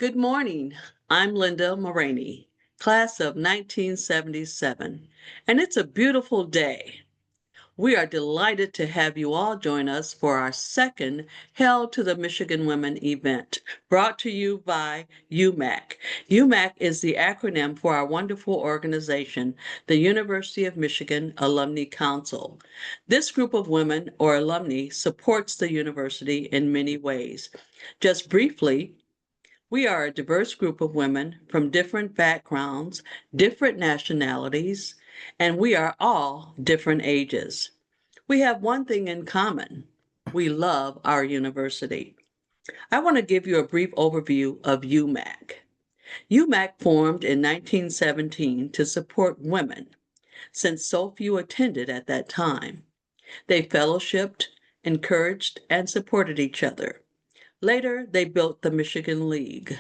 Good morning. I'm Linda Mulraney, class of 1977, and it's a beautiful day. We are delighted to have you all join us for our second Hail to the Michigan Women event, brought to you by UMAC. UMAC is the acronym for our wonderful organization, the University of Michigan Alumni Council. This group of women or alumni supports the university in many ways. Just briefly, we are a diverse group of women from different backgrounds, different nationalities, and we are all different ages. We have one thing in common. We love our university. I want to give you a brief overview of UMAC. UMAC formed in 1917 to support women, since so few attended at that time. They fellowshipped, encouraged, and supported each other. Later, they built the Michigan League.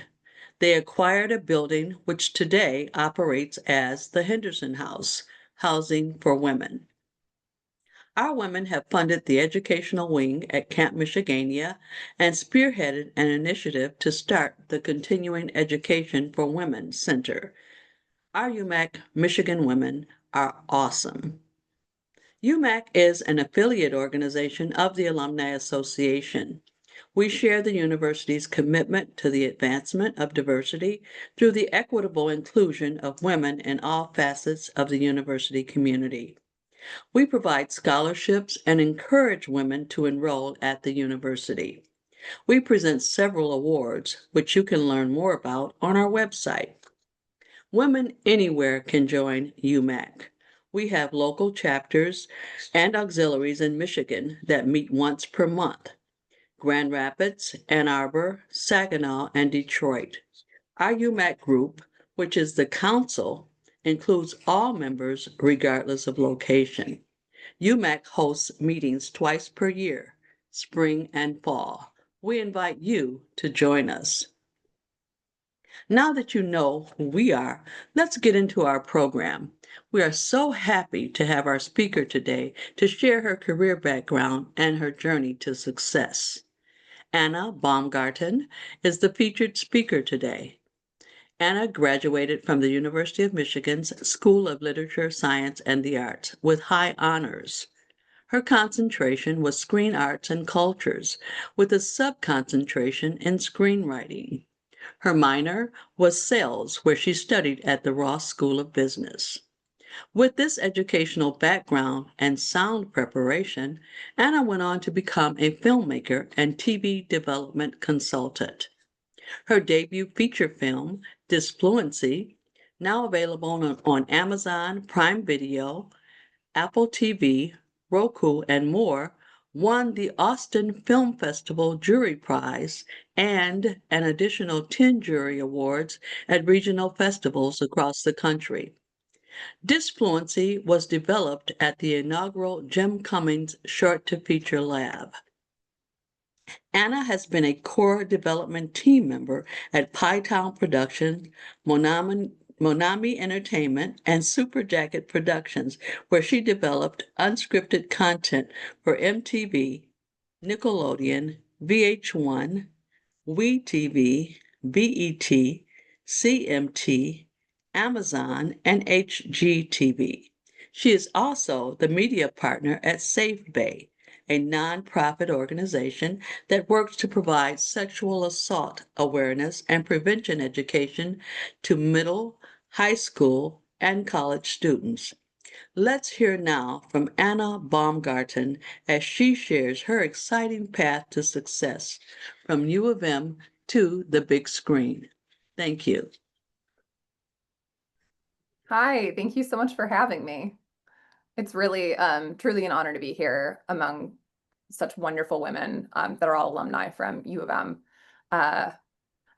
They acquired a building which today operates as the Henderson House, housing for women. Our women have funded the educational wing at Camp Michigania and spearheaded an initiative to start the Continuing Education for Women Center. Our UMAC Michigan women are awesome. UMAC is an affiliate organization of the Alumni Association. We share the university's commitment to the advancement of diversity through the equitable inclusion of women in all facets of the university community. We provide scholarships and encourage women to enroll at the university. We present several awards, which you can learn more about on our website. Women anywhere can join UMAC. We have local chapters and auxiliaries in Michigan that meet once per month. Grand Rapids, Ann Arbor, Saginaw, and Detroit. Our UMAC group, which is the council, includes all members regardless of location. UMAC hosts meetings twice per year, spring and fall. We invite you to join us. Now that you know who we are, let's get into our program. We are so happy to have our speaker today to share her career background and her journey to success. Anna Baumgarten is the featured speaker today. Anna graduated from the University of Michigan's School of Literature, Science, and the Arts with high honors. Her concentration was screen arts and cultures, with a sub-concentration in screenwriting. Her minor was sales, where she studied at the Ross School of Business. With this educational background and sound preparation, Anna went on to become a filmmaker and TV development consultant. Her debut feature film, Disfluency, now available on Amazon Prime Video, Apple TV, Roku, and more, won the Austin Film Festival Jury Prize and an additional 10 jury awards at regional festivals across the country. Disfluency was developed at the inaugural Jim Cummings Short to Feature Lab. Anna has been a core development team member at Pytown Productions, Monami Entertainment, and Super Jacket Productions, where she developed unscripted content for MTV, Nickelodeon, VH1, WeTV, BET, CMT, Amazon, and HGTV. She is also the media partner at Safe Bay, a nonprofit organization that works to provide sexual assault awareness and prevention education to middle, high school, and college students. Let's hear now from Anna Baumgarten as she shares her exciting path to success from U of M to the big screen. Thank you. Hi, thank you so much for having me. It's really truly an honor to be here among such wonderful women that are all alumni from U of M. Uh,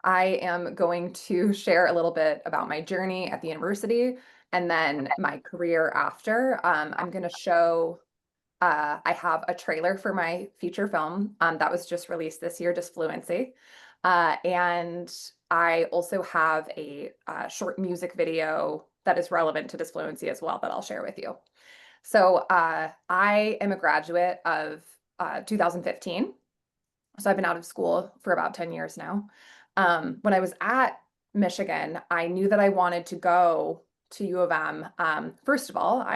I am going to share a little bit about my journey at the university and then my career after. I'm going to show, I have a trailer for my feature film that was just released this year, Disfluency. And I also have a short music video that is relevant to Disfluency as well that I'll share with you. So I am a graduate of 2015. So I've been out of school for about 10 years now. When I was at Michigan, I knew that I wanted to go to U of M. First of all,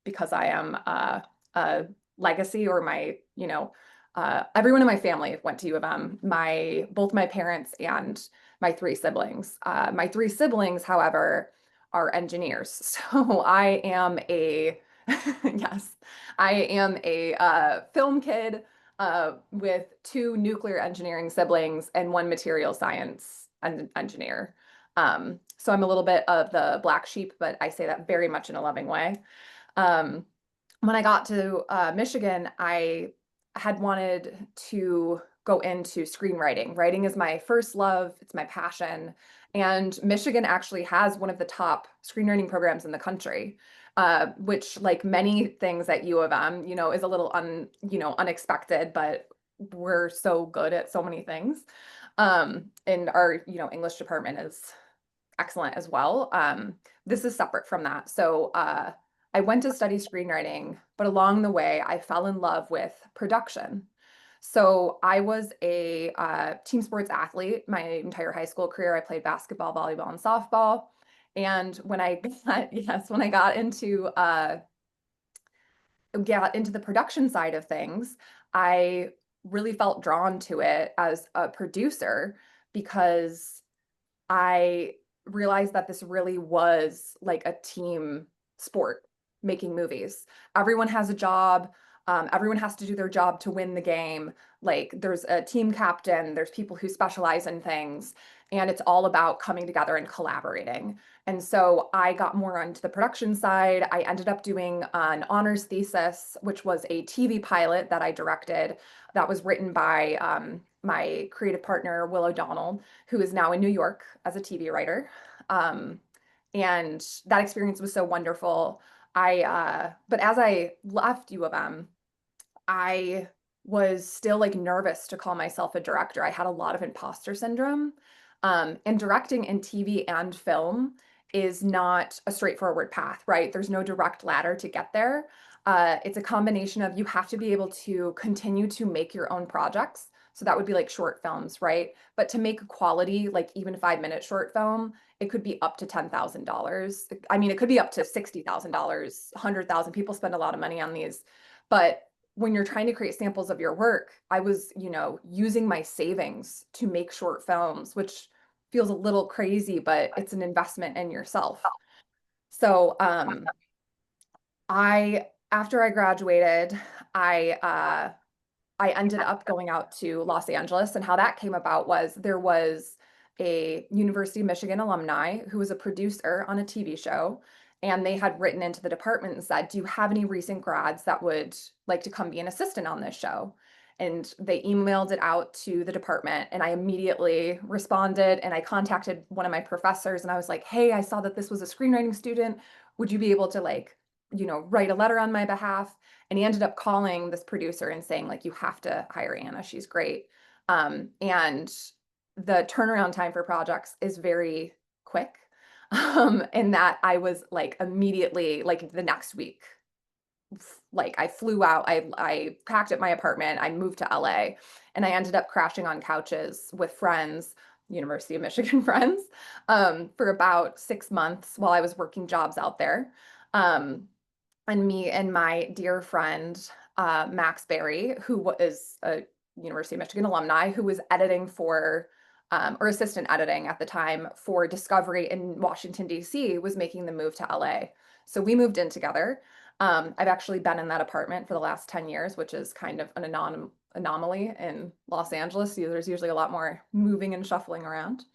because I am a legacy, or everyone in my family went to U of M. Both my parents and my three siblings. My three siblings, however, are engineers. So I am a yes, I am a film kid with two nuclear engineering siblings and one material science engineer. So I'm a little bit of the black sheep, but I say that very much in a loving way. Um, when I got to Michigan, I had wanted to go into screenwriting. Writing is my first love, it's my passion. And Michigan actually has one of the top screenwriting programs in the country, which, like many things at U of M, is a little unexpected, but we're so good at so many things. And our, English department is excellent as well. This is separate from that. So I went to study screenwriting, but along the way, I fell in love with production. So I was a team sports athlete my entire high school career. I played basketball, volleyball, and softball. And when I got, yes, when I got into the production side of things, I really felt drawn to it as a producer because I realized that this really was like a team sport, making movies. Everyone has a job. Everyone has to do their job to win the game. Like there's a team captain, there's people who specialize in things, and it's all about coming together and collaborating. And so I got more onto the production side. I ended up doing an honors thesis, which was a TV pilot that I directed that was written by my creative partner, Will O'Donnell, who is now in New York as a TV writer. Um, and that experience was so wonderful. But as I left U of M, I was still like nervous to call myself a director. I had a lot of imposter syndrome. And directing in TV and film is not a straightforward path, right? There's no direct ladder to get there. It's a combination of you have to be able to continue to make your own projects. So that would be like short films, right? But to make a quality, like even 5-minute short film, it could be up to $10,000. I mean, it could be up to $60,000, 100,000. People spend a lot of money on these. But when you're trying to create samples of your work, I was, using my savings to make short films, which feels a little crazy, but it's an investment in yourself. So, after I graduated, I I ended up going out to Los Angeles, and how that came about was there was a University of Michigan alumni who was a producer on a TV show, and they had written into the department and said, "Do you have any recent grads that would like to come be an assistant on this show?" And they emailed it out to the department, and I immediately responded, and I contacted one of my professors, and I was like, "Hey, I saw that this was a screenwriting student. Would you be able to write a letter on my behalf?" And he ended up calling this producer and saying, like, you have to hire Anna. She's great. And the turnaround time for projects is very quick. And that I was like immediately, like the next week, like I flew out, I packed up my apartment, I moved to LA, and I ended up crashing on couches with friends, University of Michigan friends, for about 6 months while I was working jobs out there. And me and my dear friend, Max Berry, who is a University of Michigan alumni, who was editing or assistant editing at the time for Discovery in Washington, D.C., was making the move to LA. So we moved in together. I've actually been in that apartment for the last 10 years, which is kind of an anomaly in Los Angeles. There's usually a lot more moving and shuffling around.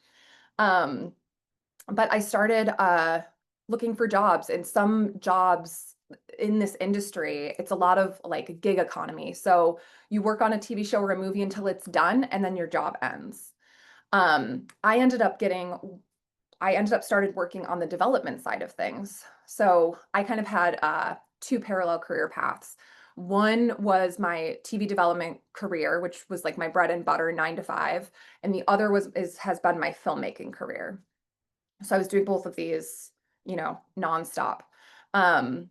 Um, but I started looking for jobs, and some jobs in this industry, it's a lot of like gig economy. So you work on a TV show or a movie until it's done, and then your job ends. I ended up started working on the development side of things. So I kind of had two parallel career paths. One was my TV development career, which was like my bread and butter 9 to 5, and the other has been my filmmaking career. So I was doing both of these, nonstop. Um,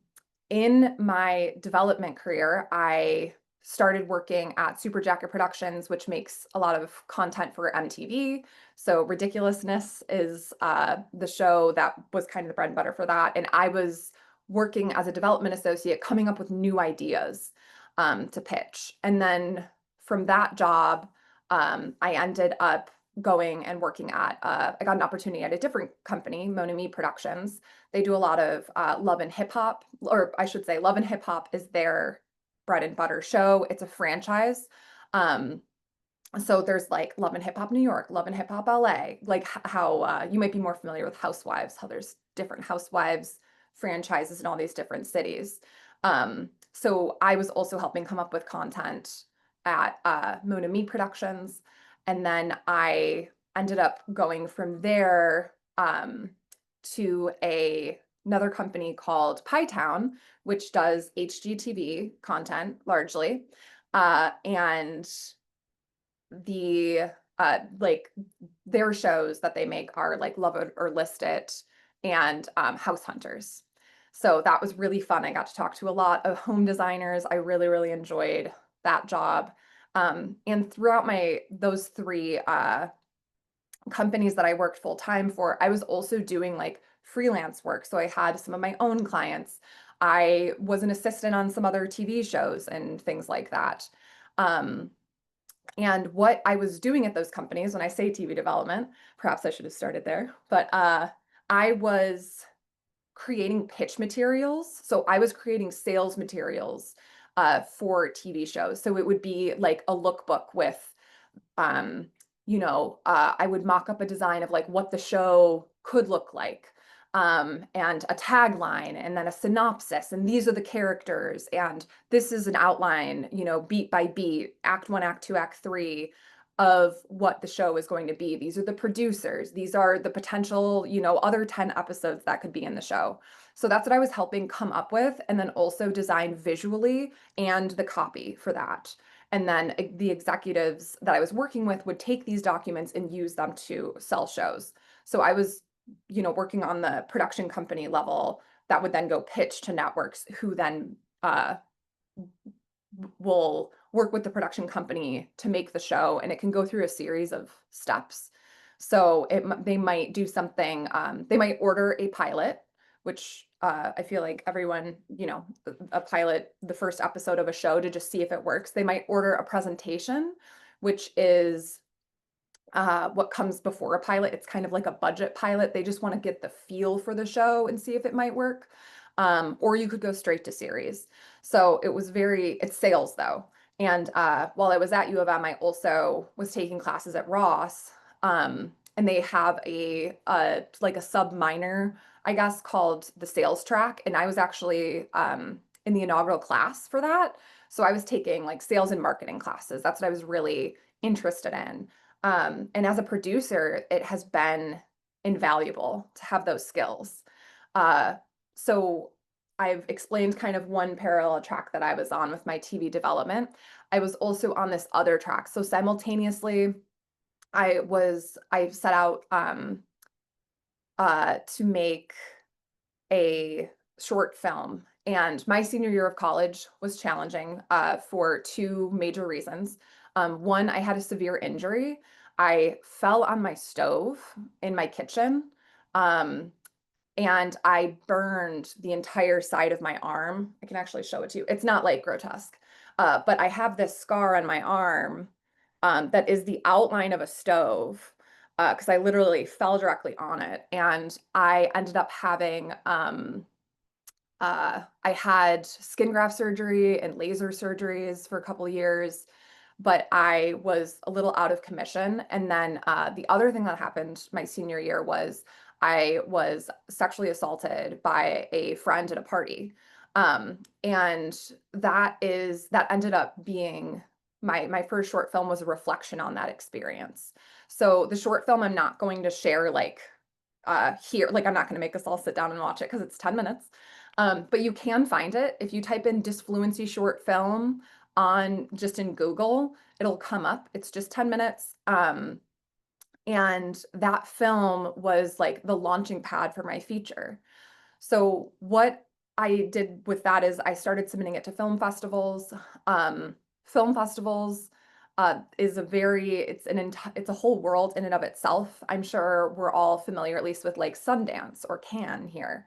in my development career, I started working at Super Jacket Productions, which makes a lot of content for MTV. So Ridiculousness is the show that was kind of the bread and butter for that. And I was working as a development associate, coming up with new ideas to pitch. And then from that job, I ended up going and working at, I got an opportunity at a different company, Mon Ami Productions. They do a lot of love and hip hop, or I should say, Love and Hip Hop is their bread and butter show. It's a franchise. Um, so there's like Love and Hip Hop New York, Love and Hip Hop LA, like how you might be more familiar with Housewives, how there's different Housewives franchises in all these different cities. So I was also helping come up with content at Mon Ami Productions. And then I ended up going from there to another company called Pytown, which does HGTV content largely. And the like their shows that they make are like Love It or List It and House Hunters. So that was really fun. I got to talk to a lot of home designers. I really, really enjoyed that job. And throughout those three companies that I worked full time for, I was also doing like freelance work. So I had some of my own clients. I was an assistant on some other TV shows and things like that. Um, and what I was doing at those companies, when I say TV development, perhaps I should have started there, but I was creating pitch materials. So I was creating sales materials for TV shows. So it would be like a lookbook with um, I would mock up a design of like what the show could look like, and a tagline, and then a synopsis. And these are the characters, and this is an outline, beat by beat, act one, act two, act three of what the show is going to be. These are the producers. These are the potential, other 10 episodes that could be in the show. So that's what I was helping come up with, and then also design visually and the copy for that. And then the executives that I was working with would take these documents and use them to sell shows. So I was, working on the production company level that would then go pitch to networks who then will work with the production company to make the show, and it can go through a series of steps. So they might do something, they might order a pilot, which I feel like everyone, a pilot, the first episode of a show to just see if it works. They might order a presentation, which is what comes before a pilot. It's kind of like a budget pilot. They just want to get the feel for the show and see if it might work. Or you could go straight to series. So it's sales though. And while I was at U of M, I also was taking classes at Ross. And they have like a sub minor, I guess, called the sales track. And I was actually in the inaugural class for that. So I was taking like sales and marketing classes. That's what I was really interested in. And as a producer, it has been invaluable to have those skills. Uh, so I've explained kind of one parallel track that I was on with my TV development. I was also on this other track. So simultaneously, I set out to make a short film. And my senior year of college was challenging for two major reasons. One, I had a severe injury. I fell on my stove in my kitchen, and I burned the entire side of my arm. I can actually show it to you. It's not like grotesque, but I have this scar on my arm that is the outline of a stove because I literally fell directly on it. And I ended up having I had skin graft surgery and laser surgeries for a couple of years, but I was a little out of commission. And then the other thing that happened my senior year was I was sexually assaulted by a friend at a party. And that ended up being my first short film was a reflection on that experience. So the short film I'm not going to share like here, like I'm not going to make us all sit down and watch it because it's 10 minutes. But you can find it. If you type in Disfluency short film on just in Google, it'll come up. It's just 10 minutes. And that film was like the launching pad for my feature. So what I did with that is I started submitting it to film festivals. film festivals is a very it's a whole world in and of itself. I'm sure we're all familiar at least with like Sundance or Cannes here.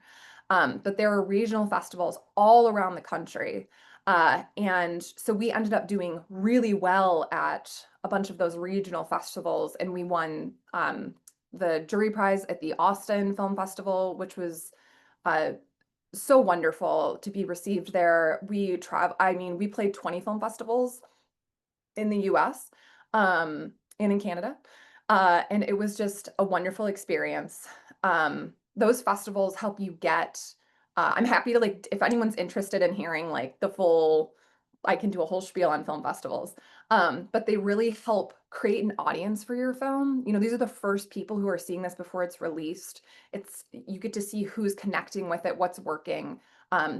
But there are regional festivals all around the country. And so we ended up doing really well at a bunch of those regional festivals, and we won the jury prize at the Austin Film Festival, which was uh, so wonderful to be received there. I mean, we played 20 film festivals in the US and in Canada. And it was just a wonderful experience. Those festivals help you get, I'm happy to like, if anyone's interested in hearing like the full, I can do a whole spiel on film festivals. But they really help create an audience for your film. You know, these are the first people who are seeing this before it's released. You get to see who's connecting with it, what's working,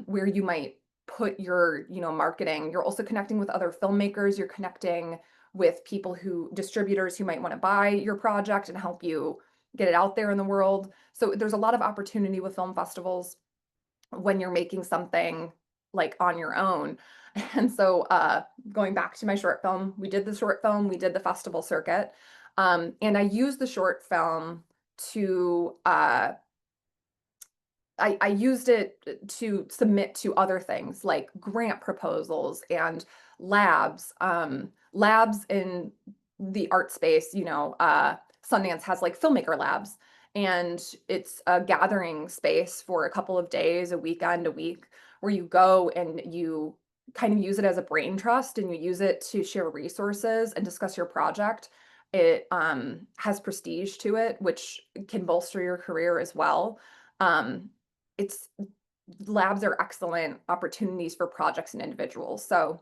where you might put your, you know, marketing. You're also connecting with other filmmakers. You're connecting with distributors who might want to buy your project and help you get it out there in the world. So there's a lot of opportunity with film festivals when you're making something like on your own. And so going back to my short film, we did the short film, we did the festival circuit. And I used the short film to I used it to submit to other things like grant proposals and labs. Labs in the art space, you know, Sundance has like filmmaker labs, and it's a gathering space for a couple of days, a weekend, a week, where you go and you kind of use it as a brain trust and you use it to share resources and discuss your project. It has prestige to it, which can bolster your career as well. Um, it's Labs are excellent opportunities for projects and individuals. So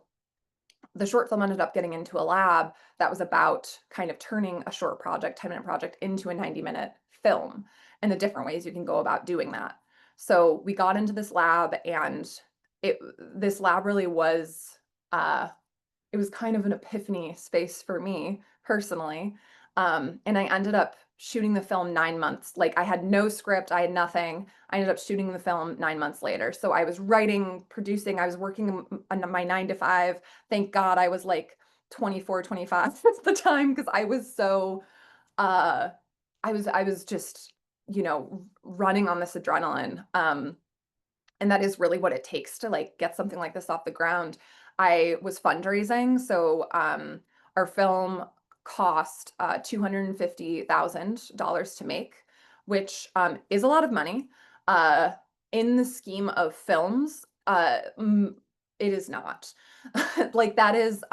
the short film ended up getting into a lab that was about kind of turning a short project, 10-minute project, into a 90-minute film and the different ways you can go about doing that. So we got into this lab, and this lab really was it was kind of an epiphany space for me personally. And I ended up shooting the film 9 months. Like I had no script, I had nothing. I ended up shooting the film 9 months later. So I was writing, producing, I was working on my 9 to 5. Thank God I was like 24, 25 at the time because I was so uh I was just, you know, running on this adrenaline. And that is really what it takes to like get something like this off the ground. I was fundraising, so our film cost $250,000 to make, which is a lot of money. Uh, in the scheme of films, it is not. Like that is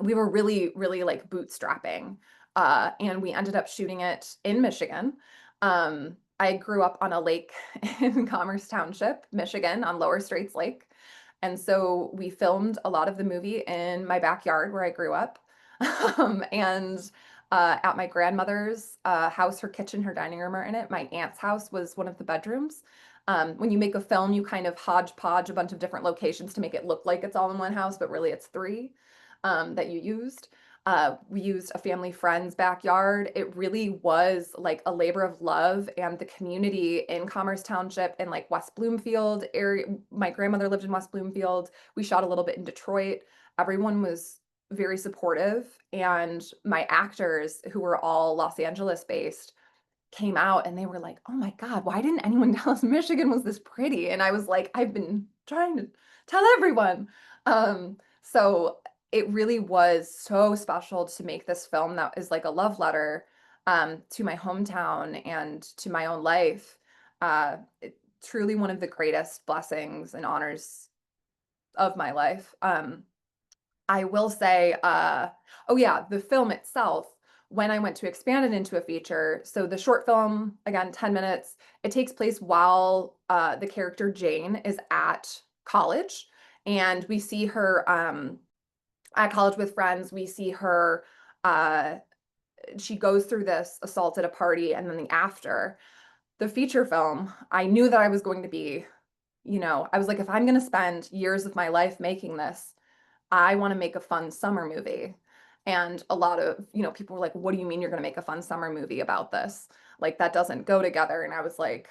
we were really, really like bootstrapping. And we ended up shooting it in Michigan. I grew up on a lake in Commerce Township, Michigan, on Lower Straits Lake. And so we filmed a lot of the movie in my backyard where I grew up. And at my grandmother's house, her kitchen, her dining room are in it. My aunt's house was one of the bedrooms. When you make a film, you kind of hodgepodge a bunch of different locations to make it look like it's all in one house, but really it's three that you used. We used a family friend's backyard. It really was like a labor of love, and the community in Commerce Township and like West Bloomfield area. My grandmother lived in West Bloomfield. We shot a little bit in Detroit. Everyone was very supportive, and my actors, who were all Los Angeles based, came out and they were like, "Oh my God, why didn't anyone tell us Michigan was this pretty?" And I was like, "I've been trying to tell everyone." So it really was so special to make this film that is like a love letter to my hometown and to my own life. Truly one of the greatest blessings and honors of my life. I will say, oh yeah, the film itself, when I went to expand it into a feature, so the short film, again, 10 minutes, it takes place while the character Jane is at college. And we see her at college with friends. We see her, uh, she goes through this assault at a party, and then the after. The feature film, I knew that I was going to be, you know, I was like, if I'm going to spend years of my life making this, I want to make a fun summer movie. And a lot of, you know, people were like, what do you mean you're going to make a fun summer movie about this? Like, that doesn't go together. And I was like,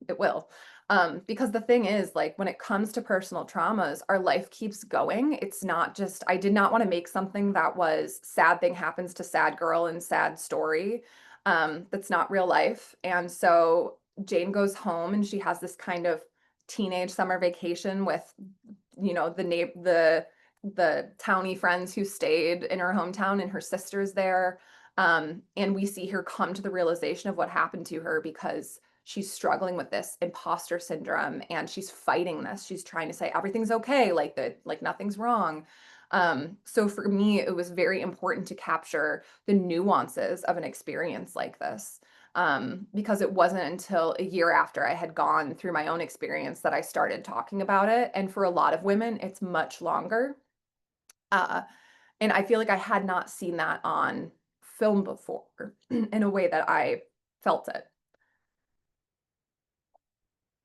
it will. Because the thing is, like, when it comes to personal traumas, our life keeps going. It's not just, I did not want to make something that was sad thing happens to sad girl and sad story. That's not real life. And so Jane goes home and she has this kind of teenage summer vacation with, the towny friends who stayed in her hometown and her sister's there. And we see her come to the realization of what happened to her because she's struggling with this imposter syndrome and she's fighting this. She's trying to say everything's okay, like nothing's wrong. So for me, it was very important to capture the nuances of an experience like this. Because it wasn't until a year after I had gone through my own experience that I started talking about it. And for a lot of women, it's much longer. Uh, and I feel like I had not seen that on film before in a way that I felt it.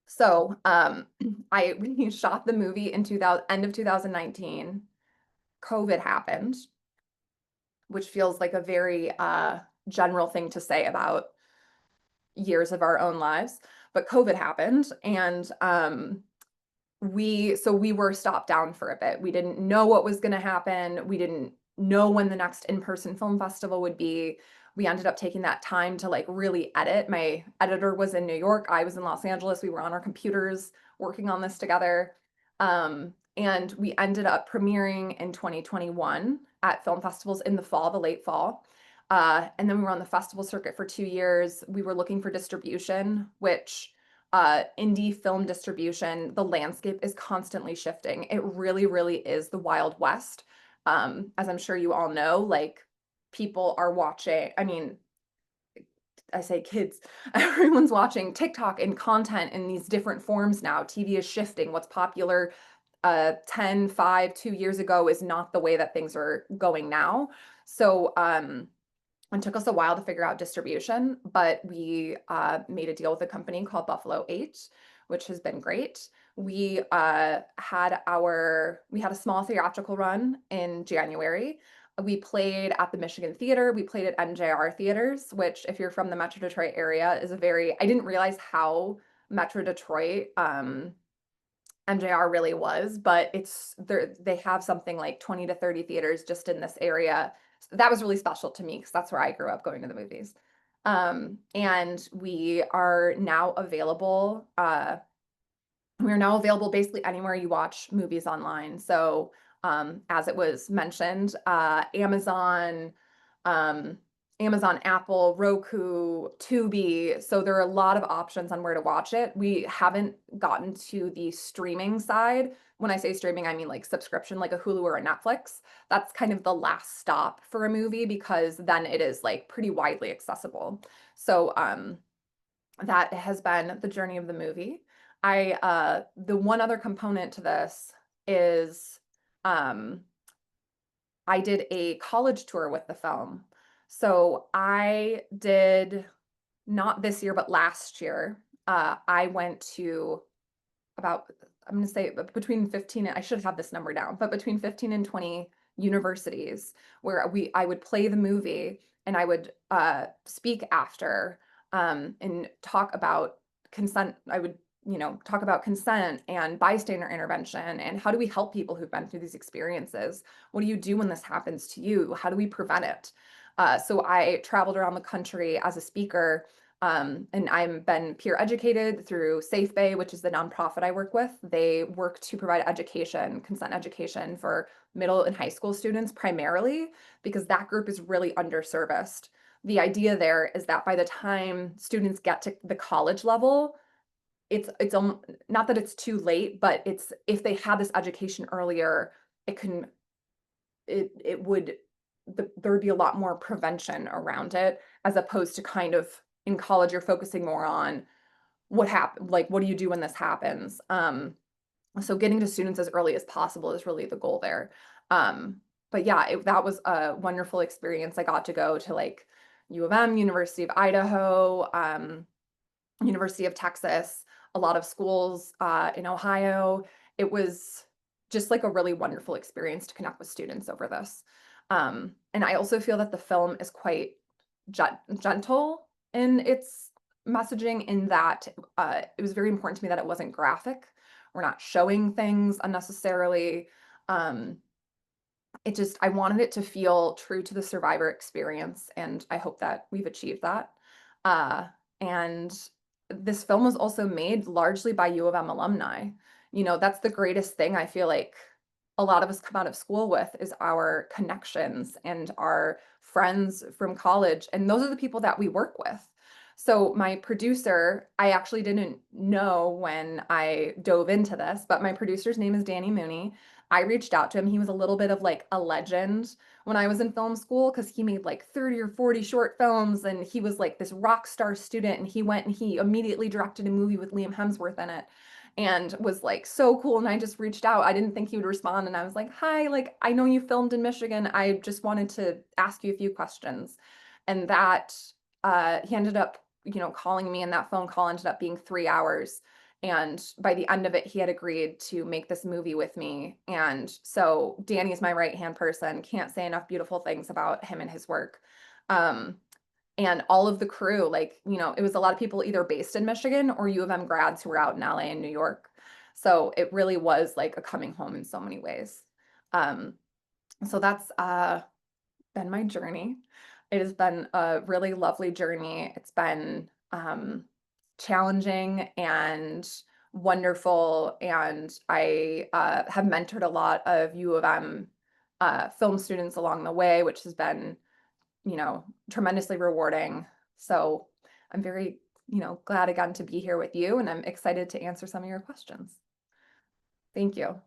So we shot the movie in 2000, end of 2019. COVID happened, which feels like a very general thing to say about years of our own lives. But COVID happened, and we were stopped down for a bit. We didn't know what was going to happen. We didn't know when the next in-person film festival would be. We ended up taking that time to like really edit. My editor was in New York. I was in Los Angeles. We were on our computers working on this together. And we ended up premiering in 2021 at film festivals in the fall, the late fall. And then we were on the festival circuit for 2 years. We were looking for distribution, which indie film distribution, the landscape is constantly shifting. It really, really is the Wild West. As I'm sure you all know, like people are watching, I mean, I say kids, everyone's watching TikTok and content in these different forms now. TV is shifting. What's popular 10, 5, 2 years ago is not the way that things are going now. So it took us a while to figure out distribution, but we made a deal with a company called Buffalo 8, which has been great. We had a small theatrical run in January. We played at the Michigan Theater. We played at MJR Theaters, which, if you're from the Metro Detroit area, is a very, I didn't realize how Metro Detroit MJR really was, but it's there, they have something like 20 to 30 theaters just in this area. So that was really special to me because that's where I grew up going to the movies. And we are now available basically anywhere you watch movies online. So, as it was mentioned, um, Amazon, Apple, Roku, Tubi. So there are a lot of options on where to watch it. We haven't gotten to the streaming side. When I say streaming, I mean like subscription, like a Hulu or a Netflix. That's kind of the last stop for a movie because then it is like pretty widely accessible. So, that has been the journey of the movie. The one other component to this is um I did a college tour with the film. So I did, not this year, but last year. I went to about, I'm going to say between 15, I should have this number down, but between 15 and 20 universities where I would play the movie and I would speak after and talk about consent. I would, talk about consent and bystander intervention and how do we help people who've been through these experiences? What do you do when this happens to you? How do we prevent it? So I traveled around the country as a speaker, and I've been peer educated through Safe Bay, which is the nonprofit I work with. They work to provide education, consent education for middle and high school students primarily, because that group is really underserviced. The idea there is that by the time students get to the college level, it's not that it's too late, but it's, if they had this education earlier, it can it would there would be a lot more prevention around it, as opposed to kind of in college you're focusing more on what happened, like what do you do when this happens. So getting to students as early as possible is really the goal there. But yeah, that was a wonderful experience. I got to go to like U of M, University of Idaho, University of Texas, a lot of schools in Ohio. It was just like a really wonderful experience to connect with students over this. And I also feel that the film is quite gentle in its messaging in that it was very important to me that it wasn't graphic. We're not showing things unnecessarily. Um, I wanted it to feel true to the survivor experience, and I hope that we've achieved that. And this film was also made largely by U of M alumni. That's the greatest thing I feel like a lot of us come out of school with is our connections and our friends from college, and those are the people that we work with. So my producer, I actually didn't know when I dove into this, but my producer's name is Danny Mooney. I reached out to him. He was a little bit of like a legend when I was in film school because he made like 30 or 40 short films and he was like this rock star student, and he went and he immediately directed a movie with Liam Hemsworth in it and was like so cool. And I just reached out. I didn't think he would respond, and I was like, "Hi, like I know you filmed in Michigan. I just wanted to ask you a few questions." And that he ended up, calling me, and that phone call ended up being 3 hours. And by the end of it, he had agreed to make this movie with me. And so Danny is my right-hand person. Can't say enough beautiful things about him and his work. Um, and all of the crew, like, it was a lot of people either based in Michigan or U of M grads who were out in LA and New York. So it really was like a coming home in so many ways. Um, so that's been my journey. It has been a really lovely journey. It's been challenging and wonderful, and I have mentored a lot of U of M film students along the way, which has been, tremendously rewarding. So I'm very, glad again to be here with you, and I'm excited to answer some of your questions. Thank you.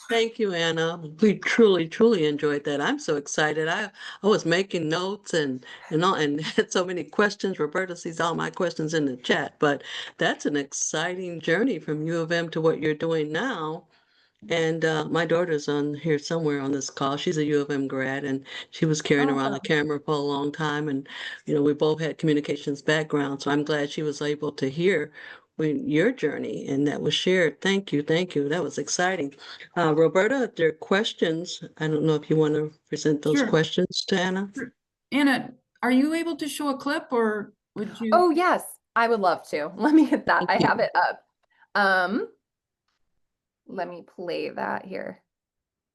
Thank you, Anna. We truly, truly enjoyed that. I'm so excited. I was making notes and all and had so many questions. Roberta sees all my questions in the chat, but that's an exciting journey from U of M to what you're doing now. And my daughter's on here somewhere on this call. She's a U of M grad, and she was carrying around a Awesome. camera for a long time. And we both had communications background, so I'm glad she was able to hear your journey and that was shared. Thank you, thank you. That was exciting. Roberta, if there are questions, I don't know if you want to present those Sure. questions to Anna. Sure. Anna, are you able to show a clip or would you? Oh, yes, I would love to. Let me hit that. I have it up. Um, Let me play that here.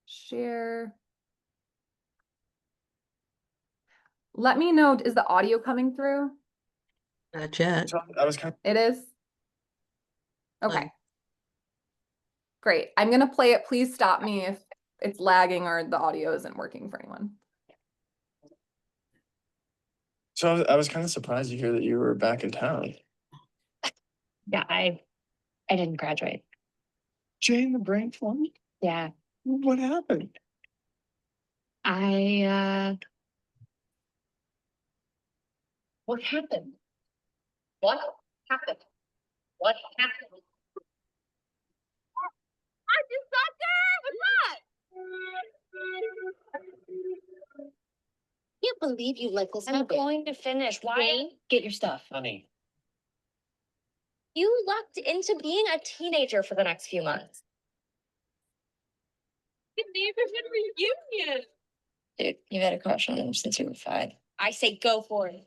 Share. Let me know, is the audio coming through? Not yet. It is? Okay, great. I'm gonna play it. Please stop me if it's lagging or the audio isn't working for anyone. So I was kind of surprised to hear that you were back in town. Yeah, I didn't graduate. Jane, the brain fly? Yeah. What happened? What happened? What happened? What happened? I just got there. What's that? Can't believe you let this happen. I'm going to finish. Why? Get your stuff. Honey. You lucked into being a teenager for the next few months. The neighborhood reunion. Dude, you've had a crush on him since you were 5. I say go for it.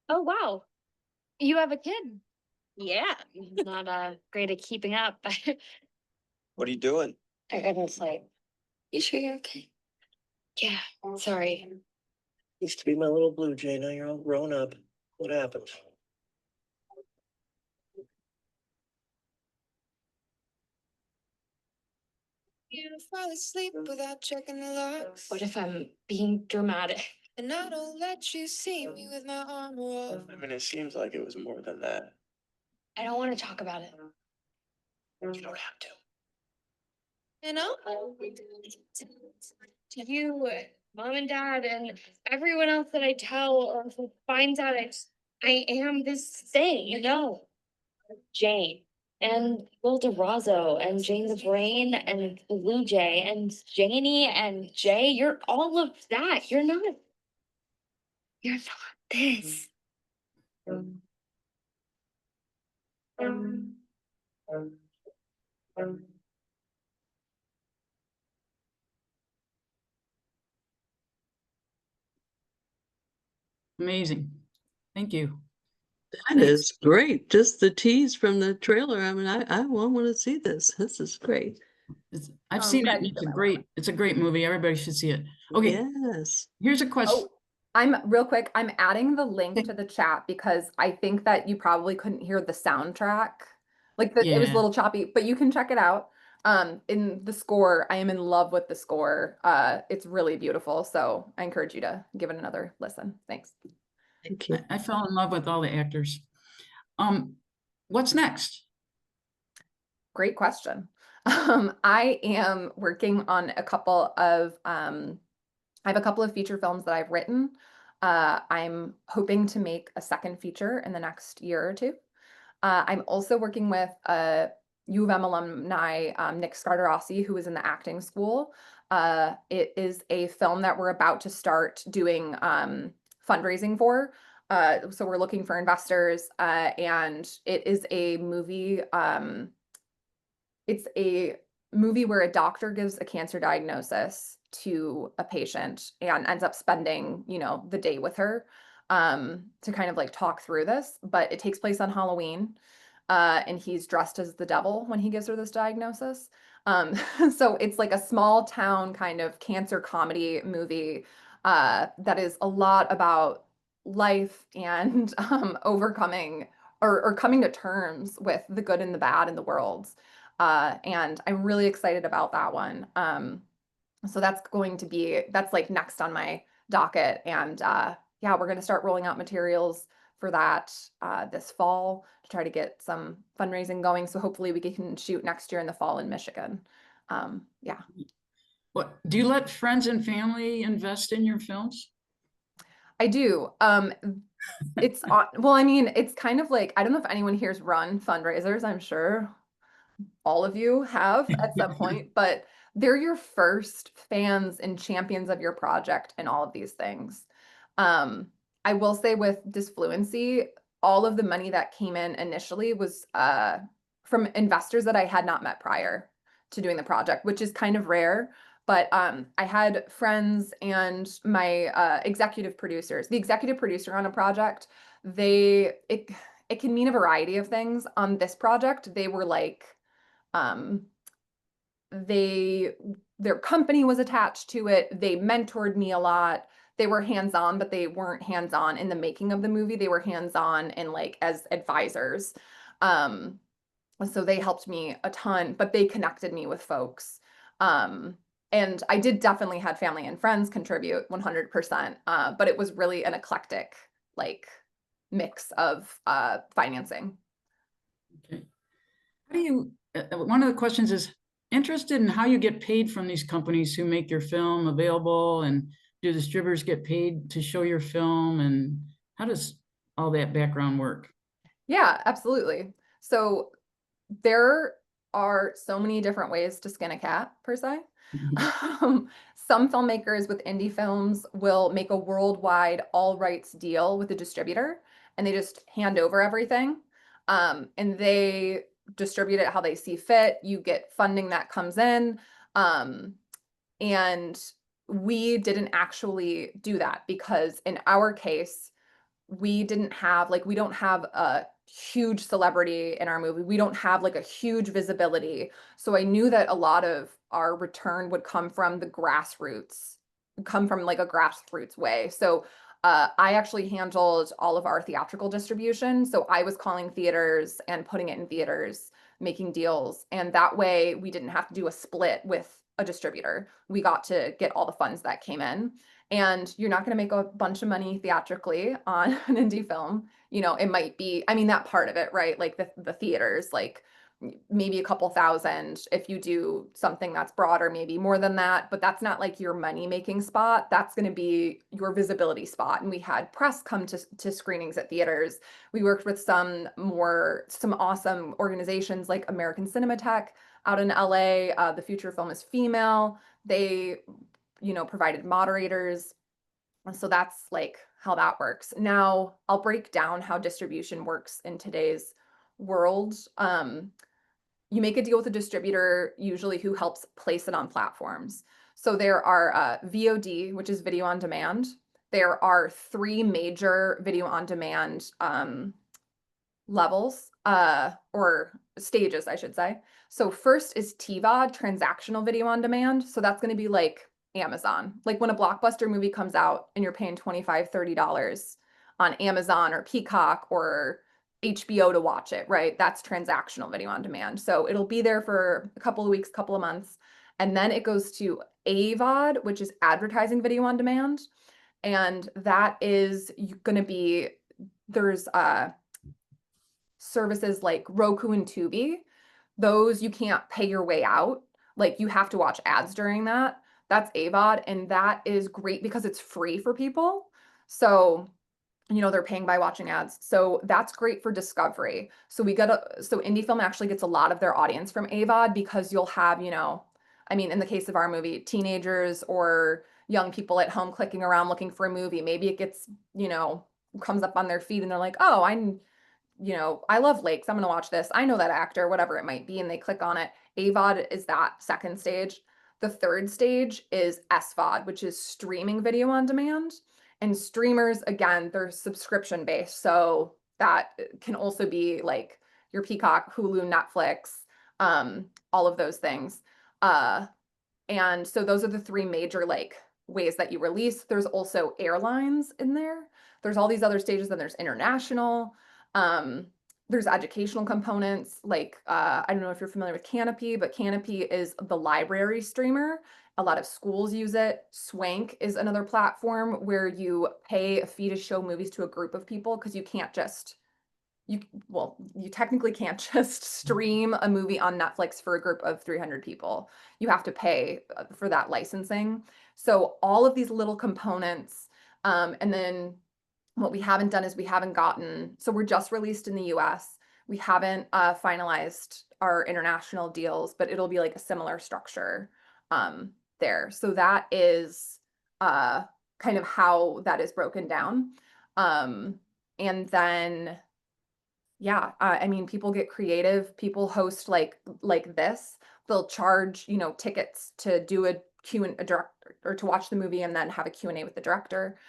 Oh, wow. You have a kid. Yeah, not great at keeping up. What are you doing? For goodness sake. You sure you're okay? Yeah, sorry. Used to be my little blue jay. Now you're all grown up. What happened? You fall asleep without checking the locks. What if I'm being dramatic? And I don't let you see me with my armor off. I mean, it seems like it was more than that. I don't want to talk about it. You don't have to. You know? To you, mom and dad, and everyone else that I tell or who finds out I am this thing, Jane and Will DeRosso and Jane the Brain and Blue Jay and Janie and Jay. You're all of that. You're not this. Amazing. Thank you. That is great. Just the tease from the trailer. I mean, I want to see this. This is great. I've I'm seen glad it. you It's feel a that way. great movie. Everybody should see it. Okay, Yes. here's a question. Oh, I'm real quick. I'm adding the link to the chat because I think that you probably couldn't hear the soundtrack. Like it was a Yeah, little choppy, but you can check it out. In the score, I am in love with the score. It's really beautiful. So I encourage you to give it another listen. Thanks. Thank you. I fell in love with all the actors. Um, what's next? Great question. I am working on a couple of I have a couple of feature films that I've written. I'm hoping to make a second feature in the next year or two. I'm also working with a U of M alumni, Nick Scardarossi, who is in the acting school. It is a film that we're about to start doing fundraising for. So we're looking for investors, and it is a movie. It's a movie where a doctor gives a cancer diagnosis to a patient and ends up spending, the day with her to kind of like talk through this. But it takes place on Halloween, and he's dressed as the devil when he gives her this diagnosis. Um, so it's like a small town kind of cancer comedy movie that is a lot about life and overcoming or coming to terms with the good and the bad in the world. And I'm really excited about that one. So that's like next on my docket. And yeah, we're going to start rolling out materials for that this fall to try to get some fundraising going. So hopefully we can shoot next year in the fall in Michigan. Yeah. What do you let friends and family invest in your films? I do. Well, I mean, it's kind of like, I don't know if anyone here's run fundraisers. I'm sure all of you have at some point, but they're your first fans and champions of your project and all of these things. Um, I will say with Disfluency, all of the money that came in initially was from investors that I had not met prior to doing the project, which is kind of rare. But I had friends and my executive producers. The executive producer on a project, it can mean a variety of things. On this project, they were like um, they their company was attached to it. They mentored me a lot. They were hands-on, but they weren't hands-on in the making of the movie. They were hands-on and like as advisors. Um, so they helped me a ton, but they connected me with folks. Um, and I did definitely had family and friends contribute 100%. But it was really an eclectic like mix of financing. Okay. How do you, one of the questions is interested in how you get paid from these companies who make your film available, and do distributors get paid to show your film, and how does all that background work? Yeah, absolutely. So there are so many different ways to skin a cat, per se. Some filmmakers with indie films will make a worldwide all rights deal with a distributor and they just hand over everything. And they distribute it how they see fit. You get funding that comes in. Um, and we didn't actually do that because in our case, we don't have a huge celebrity in our movie. We don't have like a huge visibility. So I knew that a lot of our return would come from the grassroots, come from like a grassroots way. So I actually handled all of our theatrical distribution. So I was calling theaters and putting it in theaters, making deals. And that way we didn't have to do a split with a distributor. We got to get all the funds that came in. And you're not going to make a bunch of money theatrically on an indie film. It might be, I mean, that part of it, right? Like the theaters, like maybe a couple thousand. If you do something that's broader, maybe more than that, but that's not like your money making spot. That's going to be your visibility spot. And we had press come to screenings at theaters. We worked with some awesome organizations like American Cinematheque out in LA. The feature film is female. They provided moderators. So that's like how that works. Now I'll break down how distribution works in today's world. You make a deal with a distributor, usually who helps place it on platforms. So there are VOD, which is video on demand. there are 3 major video on demand levels, or stages, I should say. So first is TVOD, transactional video on demand. So that's going to be like Amazon. Like when a blockbuster movie comes out and you're paying $25, $30 on Amazon or Peacock or HBO to watch it, right? That's transactional video on demand. So it'll be there for a couple of weeks, couple of months. And then it goes to AVOD, which is advertising video on demand. And that is going to be, there's services like Roku and Tubi. Those you can't pay your way out. Like you have to watch ads during that. That's AVOD, and that is great because it's free for people. So, you know, they're paying by watching ads. So that's great for discovery. So so indie film actually gets a lot of their audience from AVOD because you'll have, you know, I mean, in the case of our movie, teenagers or young people at home clicking around looking for a movie. Maybe it gets, you know, comes up on their feed and they're like, oh, you know, I love lakes. I'm going to watch this. I know that actor, whatever it might be. And they click on it. AVOD is that second stage. The third stage is SVOD, which is streaming video on demand. And streamers, again, they're subscription based. So that can also be like your Peacock, Hulu, Netflix, all of those things. And so those are the 3 major like ways that you release. There's also airlines in there. There's all these other stages, then there's international. Um, there's educational components like I don't know if you're familiar with Canopy, but Canopy is the library streamer. A lot of schools use it. Swank is another platform where you pay a fee to show movies to a group of people because you can't just you technically can't just stream a movie on Netflix for a group of 300 people. You have to pay for that licensing. So all of these little components, and then what we haven't done is we haven't gotten, so we're just released in the US. We haven't finalized our international deals, but it'll be like a similar structure there. So that is kind of how that is broken down. And then yeah, I mean, people get creative. People host like this. They'll charge, you know, tickets to do a Q and a director or to watch the movie and then have a Q&A with the director.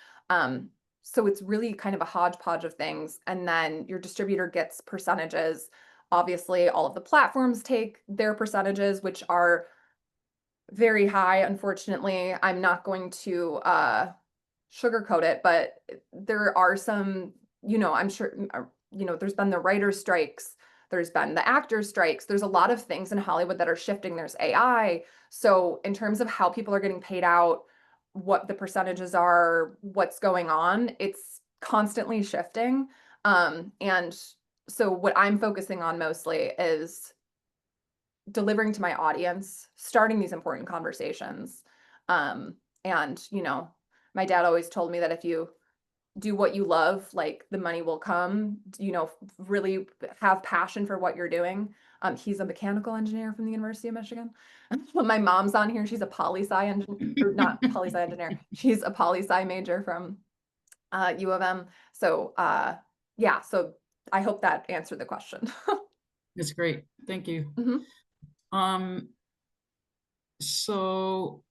So it's really kind of a hodgepodge of things. And then your distributor gets percentages. Obviously, all of the platforms take their percentages, which are very high. Unfortunately, I'm not going to sugarcoat it, but there are some, you know, I'm sure, you know, there's been the writer's strikes, there's been the actors' strikes, there's a lot of things in Hollywood that are shifting, there's AI. So in terms of how people are getting paid out, what the percentages are, what's going on, it's constantly shifting. And so what I'm focusing on mostly is delivering to my audience, starting these important conversations. And, you know, my dad always told me that if you do what you love, like the money will come, you know, really have passion for what you're doing. He's a mechanical engineer from the University of Michigan. My mom's on here. She's a poli-sci engineer, or not poli-sci engineer. She's a poli-sci major from U of M. So yeah, so I hope that answered the question. That's great. Thank you. Mhm. So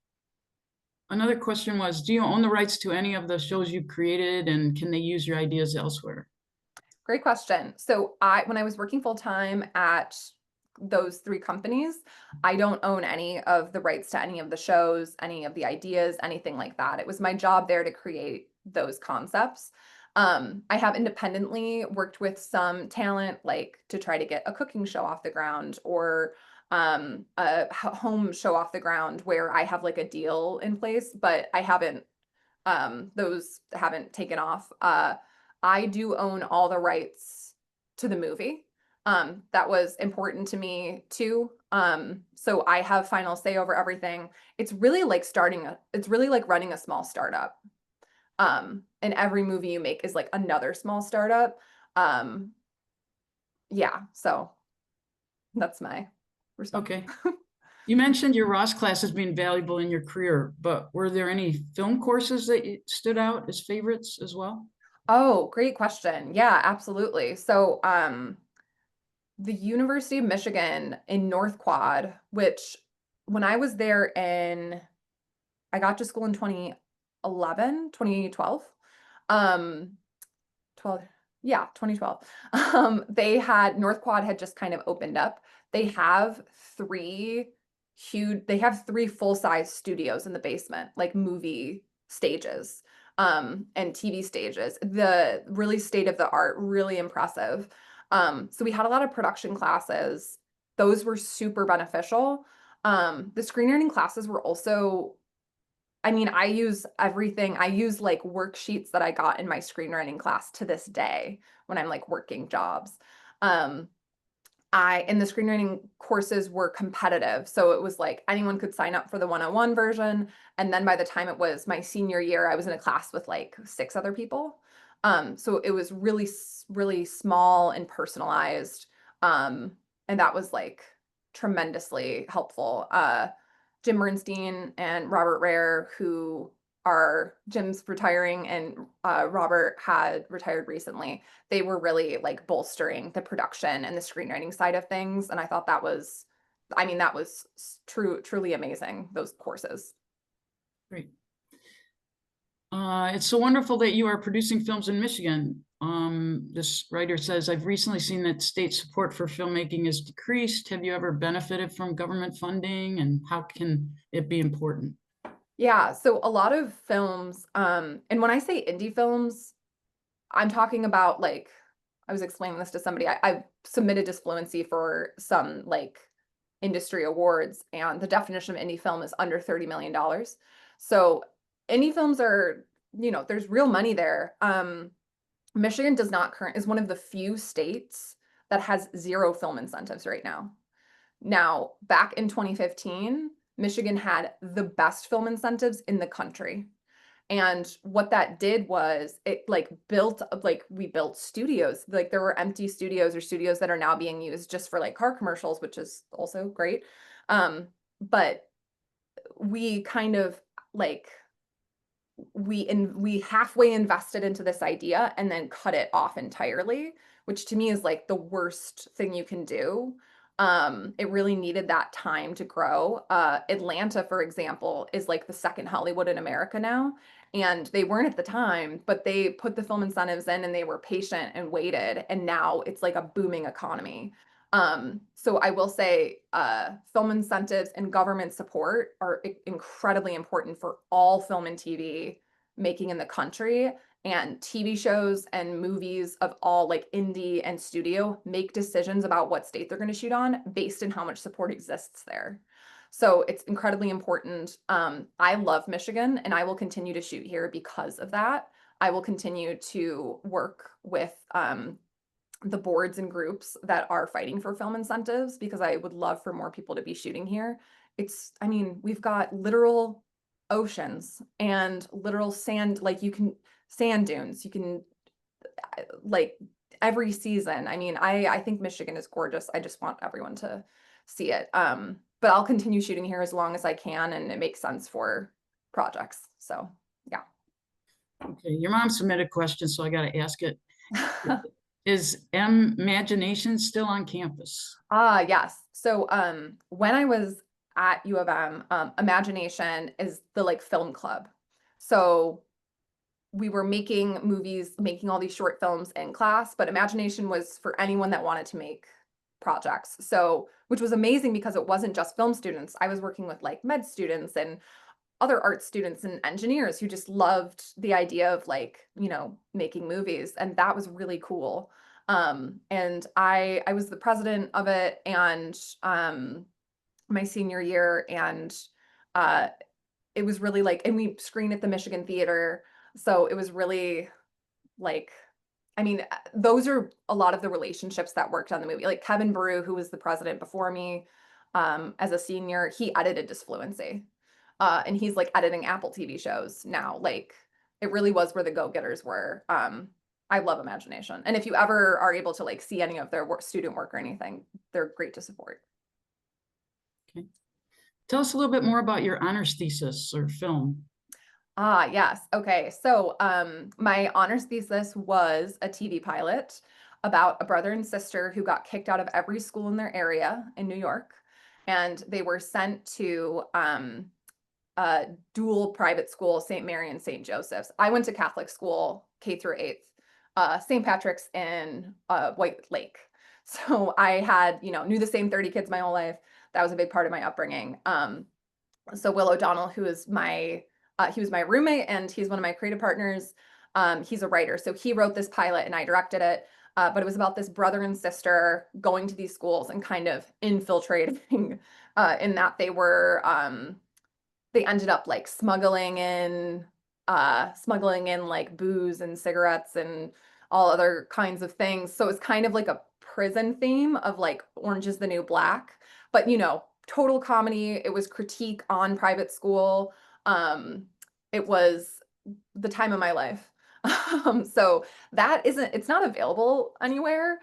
another question was, do you own the rights to any of the shows you've created, and can they use your ideas elsewhere? Great question. So when I was working full time at those 3 companies, I don't own any of the rights to any of the shows, any of the ideas, anything like that. It was my job there to create those concepts. I have independently worked with some talent, like to try to get a cooking show off the ground or a home show off the ground where I have like a deal in place, but I haven't, those haven't taken off. I do own all the rights to the movie. That was important to me too. So I have final say over everything. It's really like it's really like running a small startup. And every movie you make is like another small startup. Yeah, so that's my response. Okay. You mentioned your Ross class as being valuable in your career, but were there any film courses that stood out as favorites as well? Oh, great question. Yeah, absolutely. So, the University of Michigan in North Quad, which when I was there I got to school in 2012. 12, yeah, 2012. They had North Quad had just kind of opened up. They have three full-size studios in the basement, like movie stages, and TV stages. The really state of the art, really impressive. So we had a lot of production classes. Those were super beneficial. The screenwriting classes were also, I mean, I use everything. I use like worksheets that I got in my screenwriting class to this day when I'm like working jobs. Um, and the screenwriting courses were competitive. So it was like anyone could sign up for the 101 version. And then by the time it was my senior year, I was in a class with like 6 other people. So it was really, really small and personalized. And that was like tremendously helpful. Jim Bernstein and Robert Rare, who are Jim's retiring and Robert had retired recently. They were really like bolstering the production and the screenwriting side of things. And I thought that was, I mean, that was truly amazing, those courses. Great. It's so wonderful that you are producing films in Michigan. This writer says, I've recently seen that state support for filmmaking has decreased. Have you ever benefited from government funding, and how can it be important? Yeah, so a lot of films, and when I say indie films, I'm talking about like, I was explaining this to somebody. I've submitted Disfluency for some like industry awards, and the definition of indie film is under $30 million. So indie films are, there's real money there. Michigan is one of the few states that has 0 film incentives right now. Now, back in 2015, Michigan had the best film incentives in the country. And what that did was it like we built studios. Like there were empty studios or studios that are now being used just for like car commercials, which is also great. But we kind of like we halfway invested into this idea and then cut it off entirely, which to me is like the worst thing you can do. It really needed that time to grow. Atlanta, for example, is like the second Hollywood in America now. And they weren't at the time, but they put the film incentives in and they were patient and waited. And now it's like a booming economy. So I will say film incentives and government support are incredibly important for all film and TV making in the country. And TV shows and movies of all like indie and studio make decisions about what state they're going to shoot on based on how much support exists there. So it's incredibly important. I love Michigan and I will continue to shoot here because of that. I will continue to work with the boards and groups that are fighting for film incentives because I would love for more people to be shooting here. I mean, we've got literal oceans and literal sand, like sand dunes. You can like every season. I mean, I think Michigan is gorgeous. I just want everyone to see it. But I'll continue shooting here as long as I can and it makes sense for projects. So yeah. Okay, your mom submitted a question, so I got to ask it. Is Imagination still on campus? Yes. So when I was at U of M, Imagination is the like film club. So we were making movies, making all these short films in class, but Imagination was for anyone that wanted to make projects. So, which was amazing because it wasn't just film students. I was working with like med students and other art students and engineers who just loved the idea of like, making movies. And that was really cool. And I was the president of it and my senior year. And uh, it was really like, and we screened at the Michigan Theater. So it was really like, I mean, those are a lot of the relationships that worked on the movie. Like Kevin Baru, who was the president before me, as a senior, he edited Disfluency. And he's like editing Apple TV shows now. Like it really was where the go-getters were. I love Imagination. And if you ever are able to like see any of their student work or anything, they're great to support. Okay. Tell us a little bit more about your honors thesis or film. Yes. Okay. So my honors thesis was a TV pilot about a brother and sister who got kicked out of every school in their area in New York. And they were sent to dual private school, St. Mary and St. Joseph's. I went to Catholic school, K through 8th, St. Patrick's in White Lake. So I had, knew the same 30 kids my whole life. That was a big part of my upbringing. So Will O'Donnell, who is he was my roommate and he's one of my creative partners. He's a writer. So he wrote this pilot and I directed it. But it was about this brother and sister going to these schools and kind of infiltrating in that they ended up like smuggling in like booze and cigarettes and all other kinds of things. So it's kind of like a prison theme of like Orange is the New Black, but total comedy. It was critique on private school. It was the time of my life. So it's not available anywhere.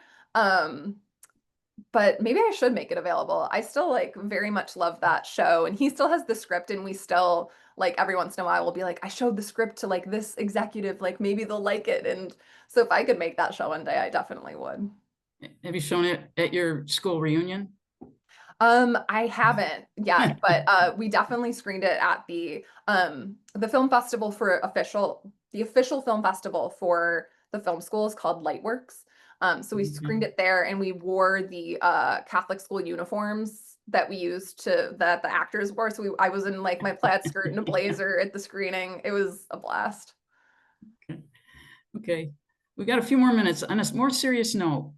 But maybe I should make it available. I still like very much love that show, and he still has the script, and we still like every once in a while we'll be like, I showed the script to like this executive, like maybe they'll like it. And so if I could make that show one day, I definitely would. Have you shown it at your school reunion? I haven't yet, but we definitely screened it at the film festival the official film festival for the film school is called Lightworks. So we screened it there, and we wore the Catholic school uniforms that we used that the actors wore. So I was in like my plaid skirt and a blazer at the screening. It was a blast. Okay, we got a few more minutes. On a more serious note,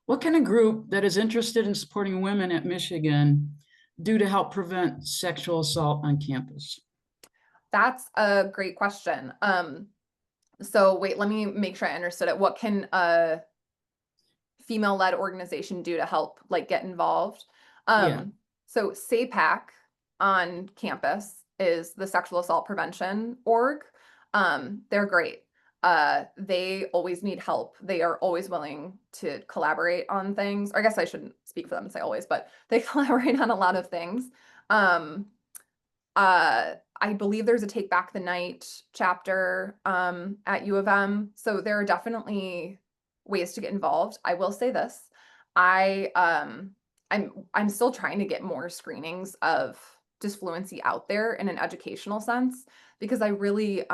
what can a group that is interested in supporting women at Michigan do to help prevent sexual assault on campus? That's a great question. So wait, let me make sure I understood it. What can a female-led organization do to help like get involved? Yeah. So SAPAC on campus is the sexual assault prevention org. They're great. They always need help. They are always willing to collaborate on things. Or I guess I shouldn't speak for them and say always, but they collaborate on a lot of things. I believe there's a Take Back the Night chapter at U of M. So there are definitely ways to get involved. I will say this. I'm still trying to get more screenings of disfluency out there in an educational sense, because I really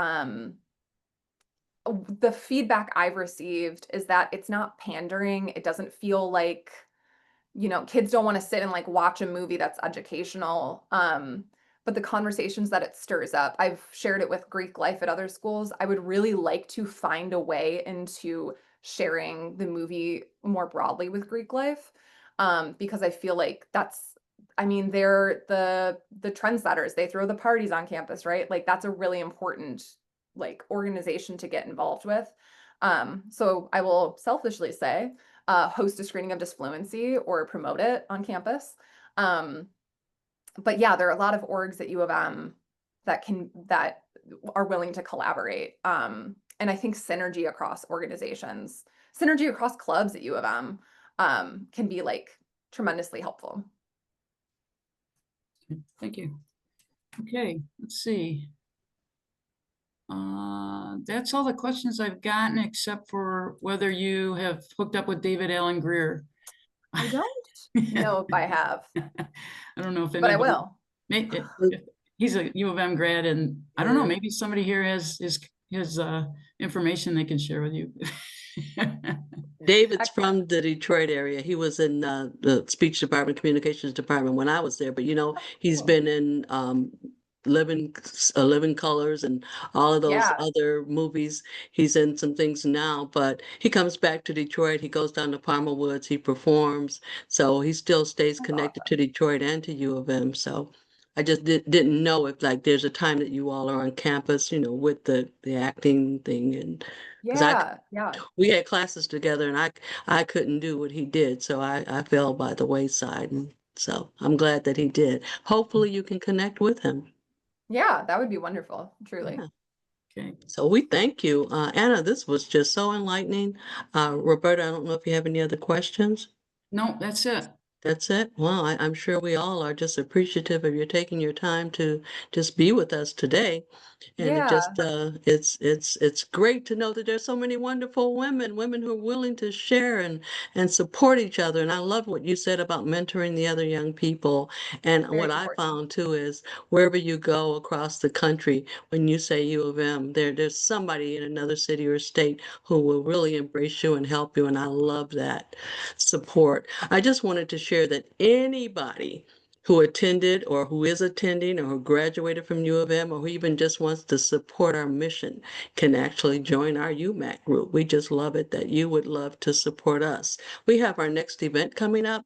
the feedback I've received is that it's not pandering. It doesn't feel like, kids don't want to sit and like watch a movie that's educational. But the conversations that it stirs up, I've shared it with Greek life at other schools. I would really like to find a way into sharing the movie more broadly with Greek life. Because I feel like they're the trendsetters. They throw the parties on campus, right? Like that's a really important like organization to get involved with. So I will selfishly say, host a screening of Disfluency or promote it on campus. But yeah, there are a lot of orgs at U of M that are willing to collaborate. And I think synergy across organizations, synergy across clubs at U of M can be like tremendously helpful. Thank you. Okay, let's see. That's all the questions I've gotten, except for whether you have hooked up with David Allen Greer. I don't know if I have. I don't know if But I anybody, will. if he's a U of M grad, and I don't know, maybe somebody here has his information they can share with you. David's from the Detroit area. He was in the speech department, communications department when I was there. But he's been in Living Colors and all of those other movies. He's in some things now, but he comes back to Detroit. He goes down to Palmer Woods. He performs, so he still stays connected to Detroit and to U of M. So I just didn't know if like there's a time that you all are on campus, with the acting thing, and we had classes together, and I couldn't do what he did, so I fell by the wayside, and so I'm glad that he did. Hopefully you can connect with him. Yeah, that would be wonderful, truly. Yeah. Okay. So we thank you. Anna, this was just so enlightening. Roberta, I don't know if you have any other questions. No, that's it. That's it. Well, I'm sure we all are just appreciative of you taking your time to just be with us today. And it Yeah, just it's great to know that there's so many wonderful women who are willing to share and support each other. And I love what you said about mentoring the other young people. And very what I important. found too is wherever you go across the country, when you say U of M, there's somebody in another city or state who will really embrace you and help you. And I love that support. I just wanted to share that anybody who attended or who is attending or who graduated from U of M or who even just wants to support our mission can actually join our UMAC group. We just love it that you would love to support us. We have our next event coming up.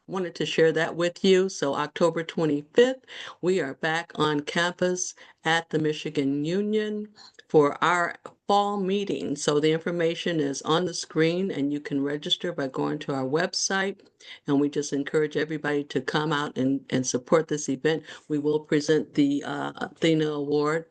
Wanted to share that with you. So October 25th, we are back on campus at the Michigan Union for our fall meeting. So the information is on the screen and you can register by going to our website. And we just encourage everybody to come out and support this event. We will present the Athena Award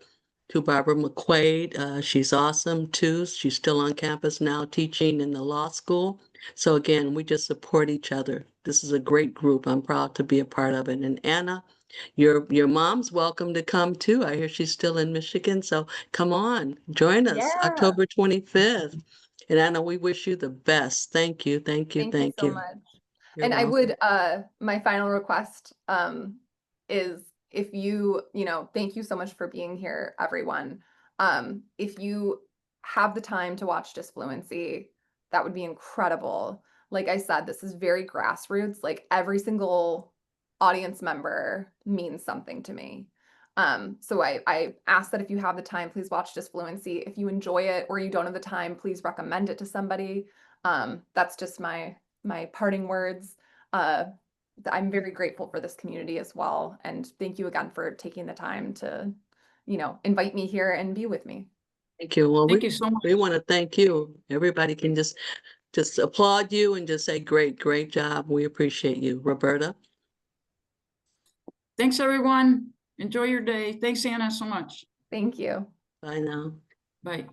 to Barbara McQuaid. She's awesome too. She's still on campus now teaching in the law school. So again, we just support each other. This is a great group. I'm proud to be a part of it. And Anna, your mom's welcome to come too. I hear she's still in Michigan. So come on, join us Yeah, October 25th. And Anna, we wish you the best. Thank you, thank you, thank you thank so you. much. You're And I welcome. would, my final request, is if thank you so much for being here, everyone. If you have the time to watch Disfluency, that would be incredible. Like I said, this is very grassroots. Like every single audience member means something to me. So I ask that if you have the time, please watch Disfluency. If you enjoy it or you don't have the time, please recommend it to somebody. That's just my parting words. Uh, I'm very grateful for this community as well. And thank you again for taking the time to, invite me here and be with me. Thank you. Well, Thank you so much. we want to thank you. Everybody can just applaud you and just say, great, great job. We appreciate you. Roberta? Thanks, everyone. Enjoy your day. Thanks, Anna, so much. Thank you. Bye now. Bye.